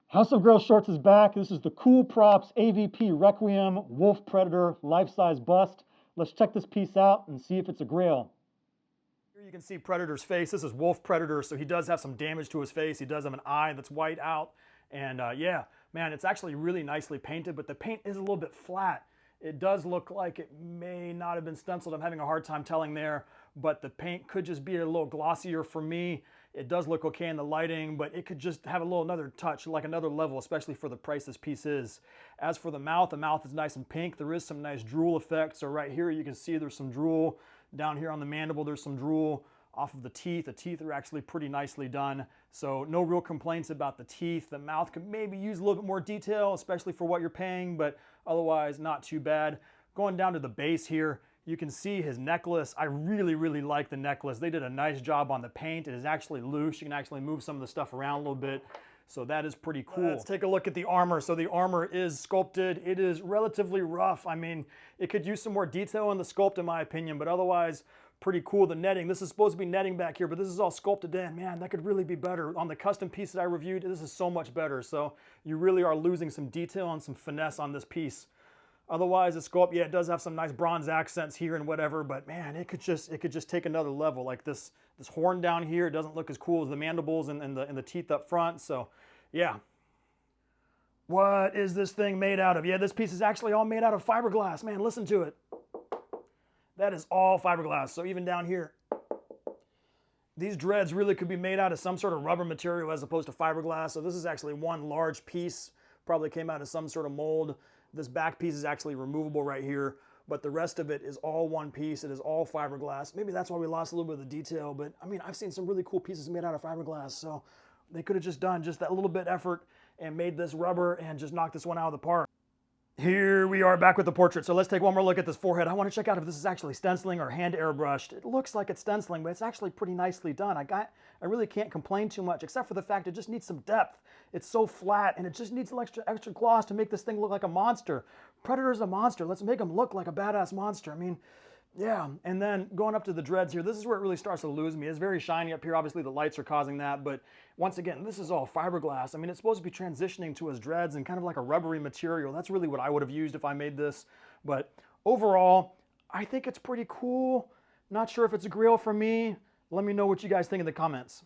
House of Grail Shorts is back. This is the Coolprops AVP Requiem Wolf Predator life-size bust. Let's check this piece out and see if it's a grail. Here you can see Predator's face. This is Wolf Predator, so he does have some damage to his face. He does have an eye that's white out. And yeah, man, it's actually really nicely painted, but the paint is a little bit flat. It does look like it may not have been stenciled. I'm having a hard time telling there, but the paint could just be a little glossier for me. It does look okay in the lighting, but it could just have a little another touch, like another level, especially for the price this piece is. As for the mouth is nice and pink. There is some nice drool effect. So right here you can see there's some drool. Down here on the mandible there's some drool. Off of the teeth are actually pretty nicely done. So no real complaints about the teeth. The mouth could maybe use a little bit more detail, especially for what you're paying, but otherwise not too bad. Going down to the base here, you can see his necklace. I really like the necklace. They did a nice job on the paint. It is actually loose. You can actually move some of the stuff around a little bit. So that is pretty cool. Let's take a look at the armor. So the armor is sculpted. It is relatively rough. I mean, it could use some more detail in the sculpt in my opinion, but otherwise pretty cool. The netting, this is supposed to be netting back here, but this is all sculpted in. Man, that could really be better. On the custom piece that I reviewed, this is so much better. So you really are losing some detail and some finesse on this piece. Otherwise, the sculpt, yeah, it does have some nice bronze accents here and whatever, but man, it could just take another level. Like this horn down here, it doesn't look as cool as the mandibles and the teeth up front. So yeah. What is this thing made out of? Yeah, this piece is actually all made out of fiberglass. Man, listen to it. That is all fiberglass. So even down here, these dreads really could be made out of some sort of rubber material as opposed to fiberglass. So this is actually one large piece, probably came out of some sort of mold. This back piece is actually removable right here, but the rest of it is all one piece. It is all fiberglass. Maybe that's why we lost a little bit of the detail, but I mean, I've seen some really cool pieces made out of fiberglass, so they could have just done just that little bit effort and made this rubber and just knocked this one out of the park. Here we are back with the portrait. So let's take one more look at this forehead. I want to check out if this is actually stenciling or hand airbrushed. It looks like it's stenciling, but it's actually pretty nicely done. I really can't complain too much, except for the fact it just needs some depth. It's so flat, and it just needs some extra gloss to make this thing look like a monster. Predator's a monster. Let's make him look like a badass monster. I mean, yeah, and then going up to the dreads here, this is where it really starts to lose me. It's very shiny up here. Obviously, the lights are causing that, but once again, this is all fiberglass. I mean, it's supposed to be transitioning to his dreads and kind of like a rubbery material. That's really what I would have used if I made this. But overall, I think it's pretty cool. Not sure if it's a grail for me. Let me know what you guys think in the comments.